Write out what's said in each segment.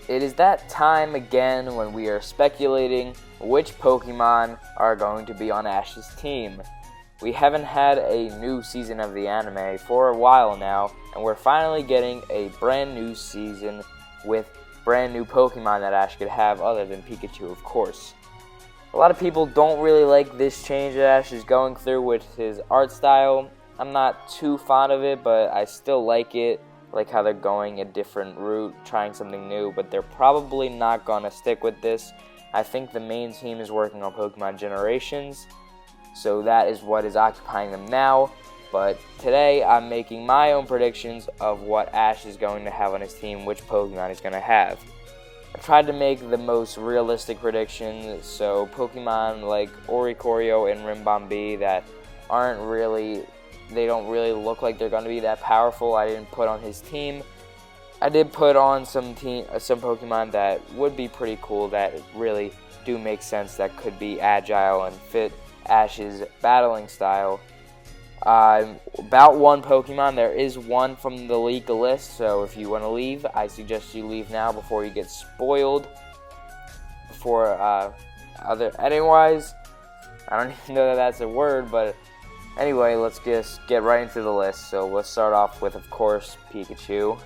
it is that time again when we are speculating which Pokemon are going to be on Ash's team. We haven't had a new season of the anime for a while now, and we're finally getting a brand new season with brand new Pokemon that Ash could have other than Pikachu, of course. A lot of people don't really like this change that Ash is going through with his art style. I'm not too fond of it, but I still like it. Like how they're going a different route, trying something new, but they're probably not going to stick with this. I think the main team is working on Pokemon Generations, so that is what is occupying them now. But today I'm making my own predictions of what Ash is going to have on his team, which Pokemon he's going to have. I tried to make the most realistic predictions, so Pokemon like Oricorio and Rimbombi that they don't really look like they're going to be that powerful, I didn't put on his team. I did put on some Pokemon that would be pretty cool, that really do make sense, that could be agile and fit Ash's battling style. About one Pokemon, there is one from the league list, so if you want to leave, I suggest you leave now before you get spoiled. Anyways, I don't even know that that's a word, but anyway, let's just get right into the list. So let's start off with, of course, Pikachu.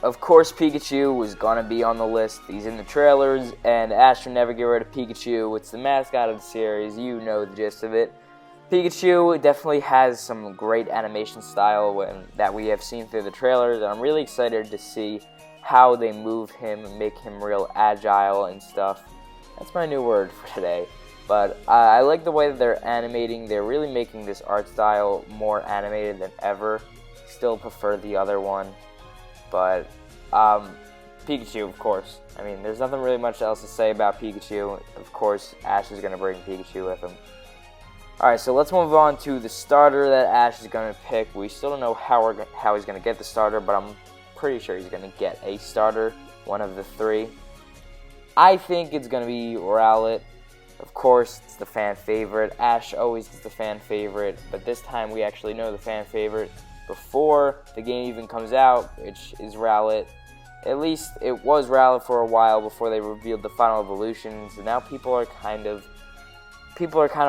Of course, Pikachu was going to be on the list. He's in the trailers, and Ash will never get rid of Pikachu. It's the mascot of the series. You know the gist of it. Pikachu definitely has some great animation style that we have seen through the trailers, and I'm really excited to see how they move him and make him real agile and stuff. That's my new word for today. But I like the way that they're animating. They're really making this art style more animated than ever. Still prefer the other one. But Pikachu, of course. I mean, there's nothing really much else to say about Pikachu. Of course, Ash is going to bring Pikachu with him. Alright, so let's move on to the starter that Ash is going to pick. We still don't know how he's going to get the starter, but I'm pretty sure he's going to get a starter, one of the three. I think it's going to be Rowlet. Of course, it's the fan favorite. Ash always is the fan favorite, but this time we actually know the fan favorite before the game even comes out, which is Rowlet. At least it was Rowlet for a while before they revealed the final evolutions, and now people are kind of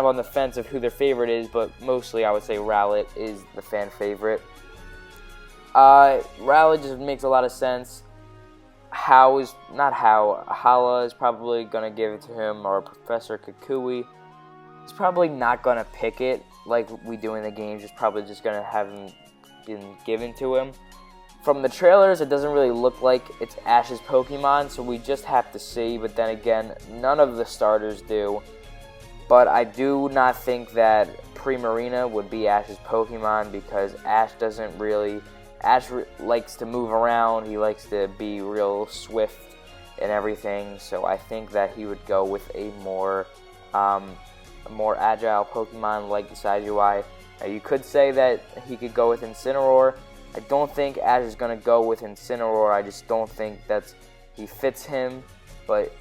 on the fence of who their favorite is, but mostly I would say Rowlet is the fan favorite. Rowlet just makes a lot of sense. Hala is probably going to give it to him, or Professor Kukui. He's probably not going to pick it like we do in the games. He's probably just going to have him been given to him. From the trailers, it doesn't really look like it's Ash's Pokemon, so we just have to see. But then again, none of the starters do. But I do not think that Primarina would be Ash's Pokemon, because Ash likes to move around, he likes to be real swift and everything, so I think that he would go with a more agile Pokemon like Decidueye. Now, you could say that he could go with Incineroar. I don't think Ash is going to go with Incineroar, I just don't think he fits him, but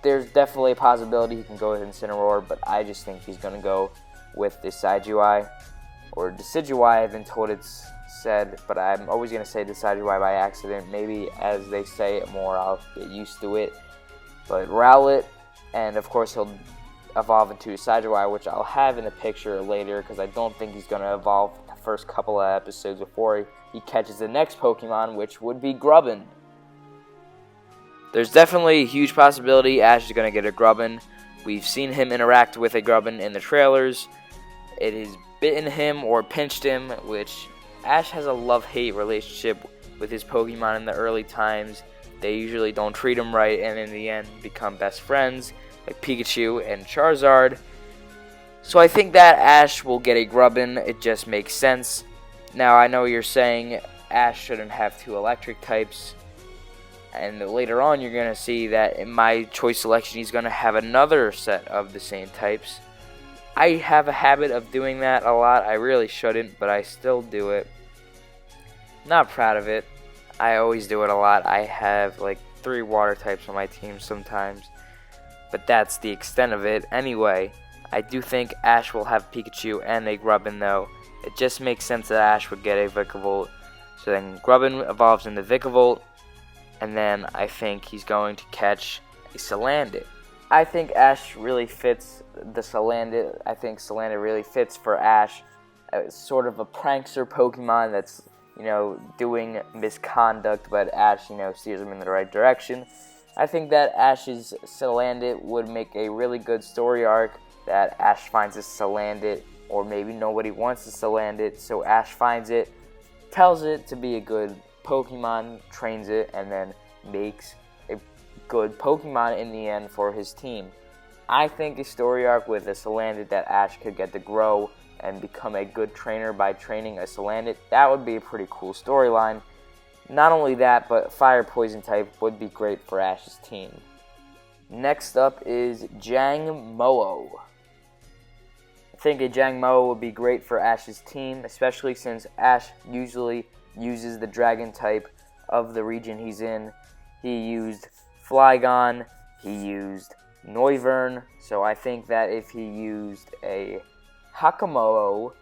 there's definitely a possibility he can go with Incineroar, but I just think he's going to go with Decidueye, or Decidueye. I've been told it's said, but I'm always going to say Decidueye by accident. Maybe as they say it more, I'll get used to it. But Rowlet, and of course he'll evolve into Decidueye, which I'll have in a picture later, because I don't think he's going to evolve the first couple of episodes before he catches the next Pokemon, which would be Grubbin. There's definitely a huge possibility Ash is going to get a Grubbin. We've seen him interact with a Grubbin in the trailers. It has bitten him or pinched him, which Ash has a love-hate relationship with his Pokemon in the early times. They usually don't treat him right, and in the end become best friends, like Pikachu and Charizard. So I think that Ash will get a Grubbin. It just makes sense. Now, I know you're saying Ash shouldn't have two electric types, and later on you're going to see that in my choice selection he's going to have another set of the same types. I have a habit of doing that a lot. I really shouldn't, but I still do it. Not proud of it. I always do it a lot. I have like 3 water types on my team sometimes, but that's the extent of it. Anyway, I do think Ash will have Pikachu and a Grubbin though. It just makes sense that Ash would get a Vikavolt. So then Grubbin evolves into Vikavolt. and then I think he's going to catch a Salandit. I think Ash really fits the Salandit. I think Salandit really fits for Ash. It's sort of a prankster Pokemon that's, doing misconduct, but Ash, steers him in the right direction. I think that Ash's Salandit would make a really good story arc, that Ash finds a Salandit, or maybe nobody wants a Salandit, so Ash finds it, tells it to be a good Pokemon, trains it, and then makes a good Pokemon in the end for his team. I think a story arc with a Salandit that Ash could get to grow and become a good trainer by training a Salandit, that would be a pretty cool storyline. Not only that, but Fire Poison type would be great for Ash's team. Next up is Jangmo-o. I think a Jangmo-o would be great for Ash's team, especially since Ash usually uses the Dragon type of the region he's in. He used Flygon, he used Noivern, so I think that if he used a Hakamo-o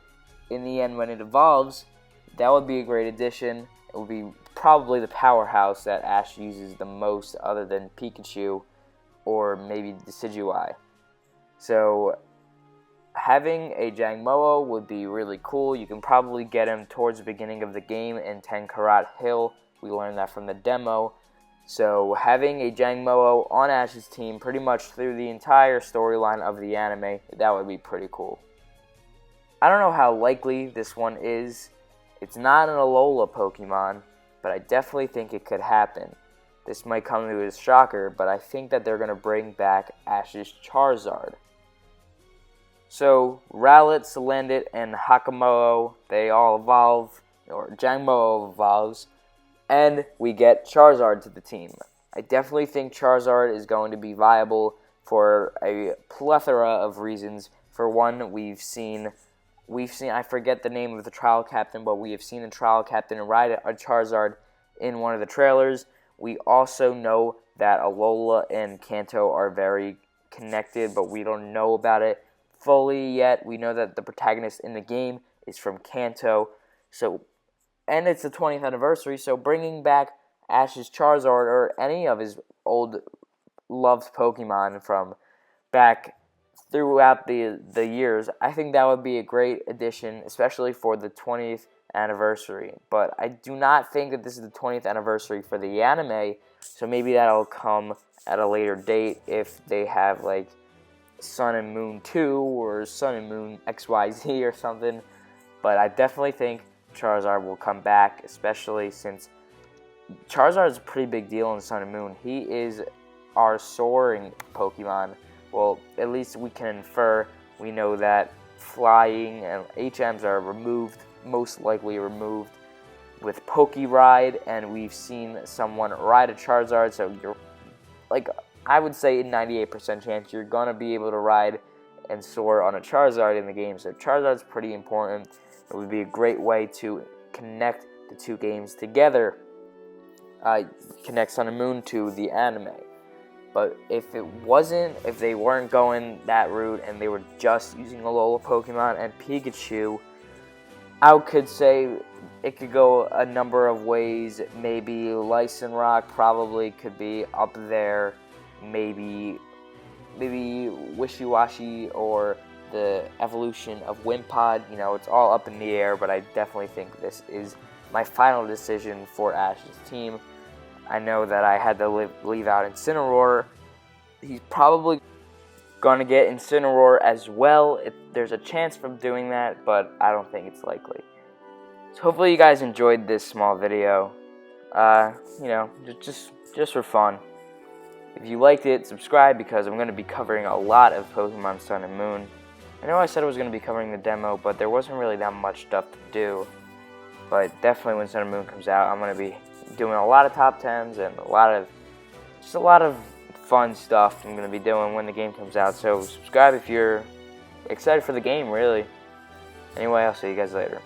in the end when it evolves, that would be a great addition. It would be probably the powerhouse that Ash uses the most other than Pikachu or maybe Decidueye. So having a Jangmo-o would be really cool. You can probably get him towards the beginning of the game in 10 Karat Hill. We learned that from the demo. So having a Jangmo-o on Ash's team pretty much through the entire storyline of the anime, that would be pretty cool. I don't know how likely this one is. It's not an Alola Pokemon, but I definitely think it could happen. This might come to a shocker, but I think that they're going to bring back Ash's Charizard. So, Rowlet, Salandit, and Hakamo-o, they all evolve, or Jangmo-o evolves, and we get Charizard to the team. I definitely think Charizard is going to be viable for a plethora of reasons. For one, we've seen, I forget the name of the trial captain, but we have seen the trial captain ride a Charizard in one of the trailers. We also know that Alola and Kanto are very connected, but we don't know about it fully yet. We know that the protagonist in the game is from Kanto, and it's the 20th anniversary, so bringing back Ash's Charizard or any of his old loved Pokemon from back throughout the years, I think that would be a great addition, especially for the 20th anniversary. But I do not think that this is the 20th anniversary for the anime, so maybe that'll come at a later date if they have like Sun and Moon 2 or Sun and Moon XYZ or something. But I definitely think Charizard will come back, especially since Charizard is a pretty big deal in Sun and Moon. He is our soaring Pokemon. Well, at least we can infer. We know that flying and HMs are removed, most likely removed with Pokeride, and we've seen someone ride a Charizard, so you're, like, I would say a 98% chance you're going to be able to ride and soar on a Charizard in the game, so Charizard's pretty important. It would be a great way to connect the two games together, connect Sun and Moon to the anime. But if they weren't going that route and they were just using Alola Pokemon and Pikachu, I could say it could go a number of ways. Maybe Lycanroc probably could be up there. Maybe Wishiwashi or the evolution of Wimpod. It's all up in the air, but I definitely think this is my final decision for Ash's team. I know that I had to leave out Incineroar. He's probably going to get Incineroar as well. There's a chance from doing that, but I don't think it's likely. So hopefully you guys enjoyed this small video. Just for fun. If you liked it, subscribe, because I'm going to be covering a lot of Pokemon Sun and Moon. I know I said I was going to be covering the demo, but there wasn't really that much stuff to do. But definitely when Sun and Moon comes out, I'm going to be doing a lot of top 10s and a lot of fun stuff I'm going to be doing when the game comes out. So subscribe if you're excited for the game, really. Anyway, I'll see you guys later.